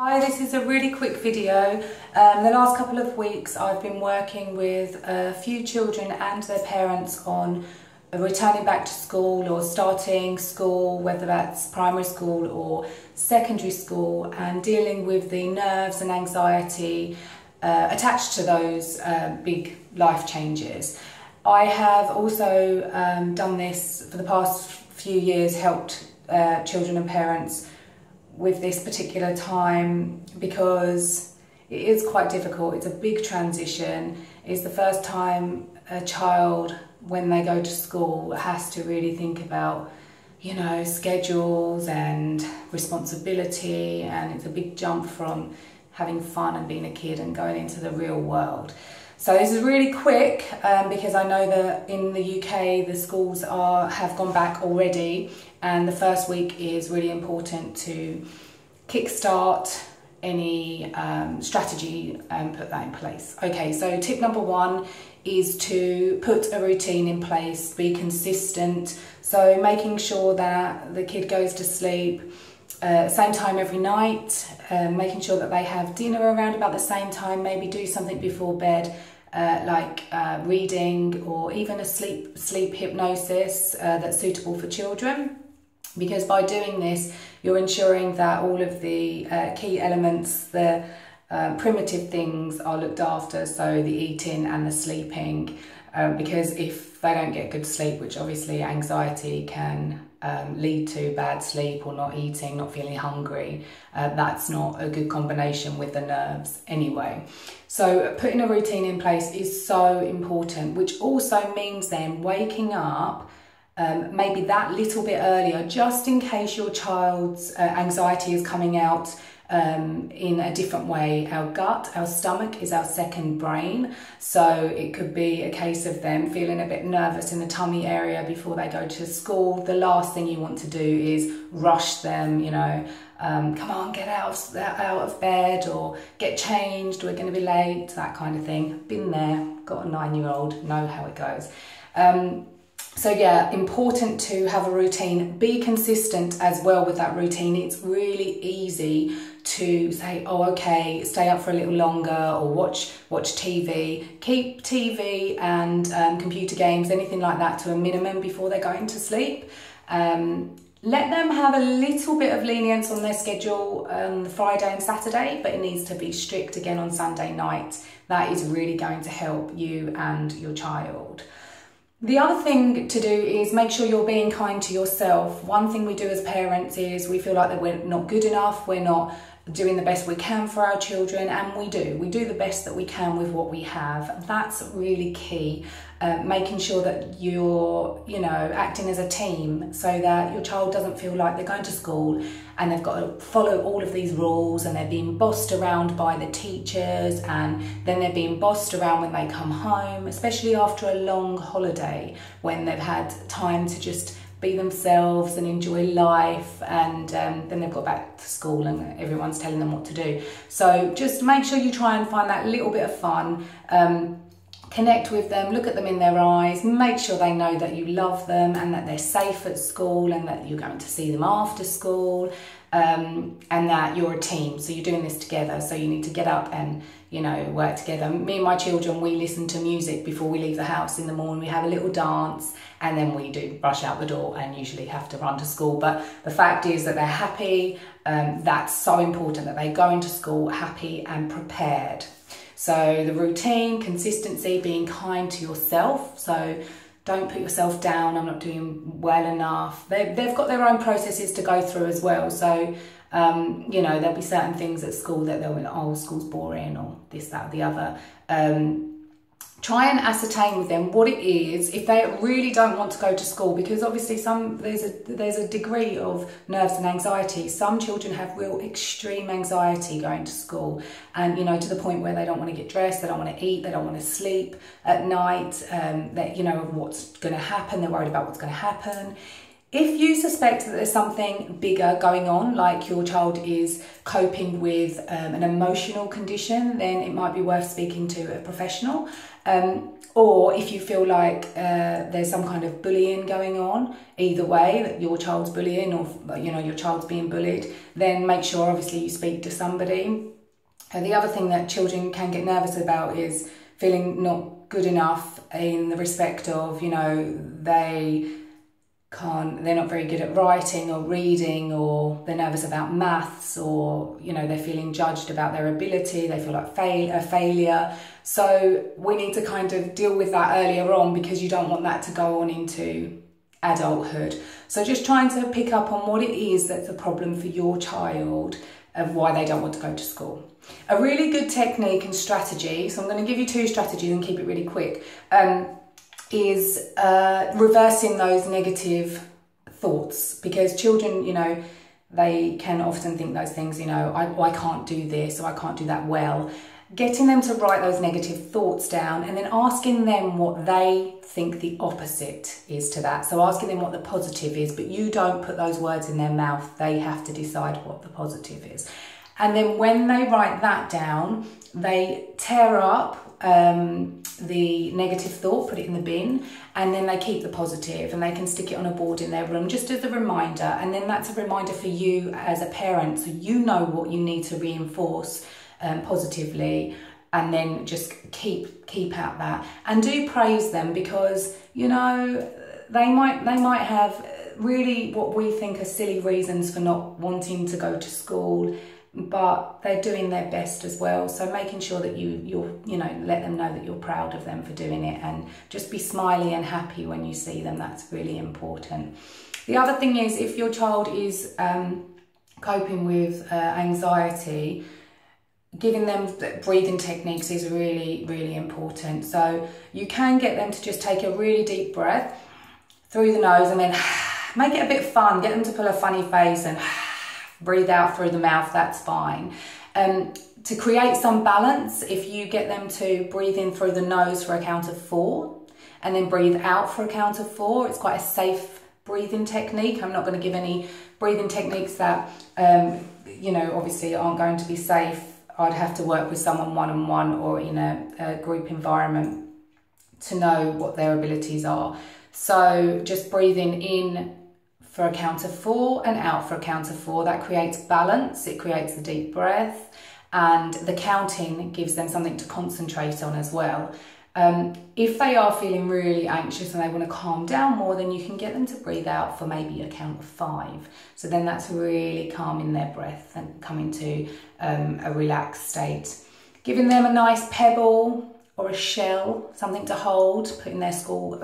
Hi, this is a really quick video. The last couple of weeks I've been working with a few children and their parents on returning back to school or starting school, whether that's primary school or secondary school, and dealing with the nerves and anxiety attached to those big life changes. I have also done this for the past few years, helped children and parents with this particular time because it is quite difficult. It's a big transition. It's the first time a child, when they go to school, has to really think about, you know, schedules and responsibility, and it's a big jump from having fun and being a kid and going into the real world. So this is really quick because I know that in the UK the schools have gone back already, and the first week is really important to kickstart any strategy and put that in place. Okay, so tip number one is to put a routine in place, be consistent. So making sure that the kid goes to sleep same time every night, making sure that they have dinner around about the same time, maybe do something before bed, like reading or even a sleep hypnosis that's suitable for children. Because by doing this, you're ensuring that all of the key elements, the primitive things, are looked after, so the eating and the sleeping, because if they don't get good sleep, which obviously anxiety can lead to bad sleep or not eating, not feeling hungry, that's not a good combination with the nerves anyway. So putting a routine in place is so important, which also means then waking up maybe that little bit earlier, just in case your child's anxiety is coming out in a different way. Our gut, our stomach is our second brain, so it could be a case of them feeling a bit nervous in the tummy area before they go to school. The last thing you want to do is rush them, you know, come on, get out of bed, or get changed, we're going to be late, that kind of thing. Been there, got a 9-year-old, know how it goes. So yeah, important to have a routine. Be consistent as well with that routine. It's really easy to say, oh, okay, stay up for a little longer, or watch TV. Keep TV and computer games, anything like that, to a minimum before they're going to sleep. Let them have a little bit of lenience on their schedule on Friday and Saturday, but it needs to be strict again on Sunday night. That is really going to help you and your child. The other thing to do is make sure you're being kind to yourself. One thing we do as parents is we feel like that we're not good enough, we're not doing the best we can for our children, and we do the best that we can with what we have. That's really key. Making sure that you're, you know, acting as a team, so that your child doesn't feel like they're going to school and they've got to follow all of these rules, and they're being bossed around by the teachers, and then they're being bossed around when they come home, especially after a long holiday when they've had time to just be themselves and enjoy life, and then they've got back to school and everyone's telling them what to do. So just make sure you try and find that little bit of fun, connect with them, look at them in their eyes, make sure they know that you love them and that they're safe at school, and that you're going to see them after school, and that you're a team, so you're doing this together. So you need to get up and, you know, work together. Me and my children, we listen to music before we leave the house in the morning. We have a little dance, and then we do rush out the door and usually have to run to school. But the fact is that they're happy. That's so important, that they go into school happy and prepared. So the routine, consistency, being kind to yourself. So don't put yourself down, I'm not doing well enough. They've got their own processes to go through as well. So, you know, there'll be certain things at school that they'll be like, oh, school's boring, or this, that, or the other. Try and ascertain with them what it is, if they really don't want to go to school, because obviously there's a degree of nerves and anxiety. Some children have real extreme anxiety going to school, and, you know, to the point where they don't want to get dressed, they don't want to eat, they don't want to sleep at night, that, you know, what's going to happen, they're worried about what's going to happen. If you suspect that there's something bigger going on, like your child is coping with an emotional condition, then it might be worth speaking to a professional. Or if you feel like there's some kind of bullying going on, either way, that your child's bullying or your child's being bullied, then make sure obviously you speak to somebody. The other thing that children can get nervous about is feeling not good enough in the respect of, they're not very good at writing or reading, or they're nervous about maths, or they're feeling judged about their ability, they feel like a failure. So we need to kind of deal with that earlier on, because you don't want that to go on into adulthood. So just trying to pick up on what it is that's a problem for your child of why they don't want to go to school. A really good technique and strategy, so I'm going to give you 2 strategies and keep it really quick, is reversing those negative thoughts, because children, they can often think those things, I can't do this, or I can't do that well. Getting them to write those negative thoughts down and then asking them what they think the opposite is to that. So asking them what the positive is, but you don't put those words in their mouth. They have to decide what the positive is. And then when they write that down, they tear up the negative thought, put it in the bin, and then they keep the positive, and they can stick it on a board in their room just as a reminder. And then that's a reminder for you as a parent, so you know what you need to reinforce positively, and then just keep at that. And do praise them, because they might have really what we think are silly reasons for not wanting to go to school, but they're doing their best as well. So making sure that you let them know that you're proud of them for doing it, and just be smiley and happy when you see them. That's really important. The other thing is, if your child is coping with anxiety, giving them breathing techniques is really, really important. So you can get them to just take a really deep breath through the nose, and then make it a bit fun. Get them to pull a funny face and breathe out through the mouth. That's fine. To create some balance, if you get them to breathe in through the nose for a count of 4 and then breathe out for a count of 4, it's quite a safe breathing technique. I'm not going to give any breathing techniques that obviously aren't going to be safe. I'd have to work with someone one-on-one or in a group environment to know what their abilities are. So just breathing in for a count of 4 and out for a count of 4. That creates balance, it creates a deep breath, and the counting gives them something to concentrate on as well. If they are feeling really anxious and they want to calm down more, then you can get them to breathe out for maybe a count of 5. So then that's really calming their breath and coming to a relaxed state. Giving them a nice pebble or a shell, something to hold, put in their school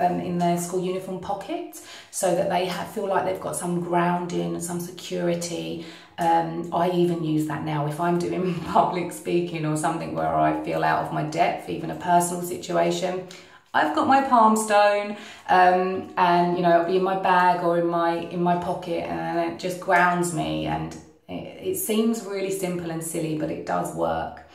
uniform pocket, so that they feel like they've got some grounding, some security. I even use that now if I'm doing public speaking or something where I feel out of my depth, even a personal situation. I've got my palm stone, and it'll be in my bag or in my pocket, and it just grounds me. And it seems really simple and silly, but it does work.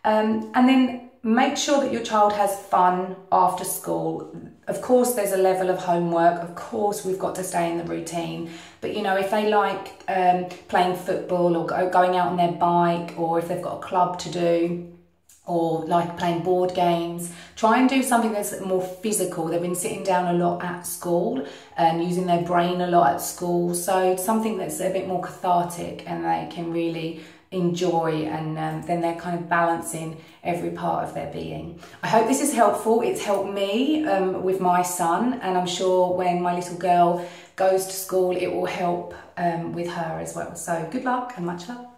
And then make sure that your child has fun after school. Of course, there's a level of homework. Of course, we've got to stay in the routine. But, if they like playing football or going out on their bike, or if they've got a club to do, or like playing board games, try and do something that's more physical. They've been sitting down a lot at school and using their brain a lot at school. So something that's a bit more cathartic and they can really enjoy, and then they're kind of balancing every part of their being. I hope this is helpful. It's helped me with my son, and I'm sure when my little girl goes to school, it will help with her as well. So good luck and much love.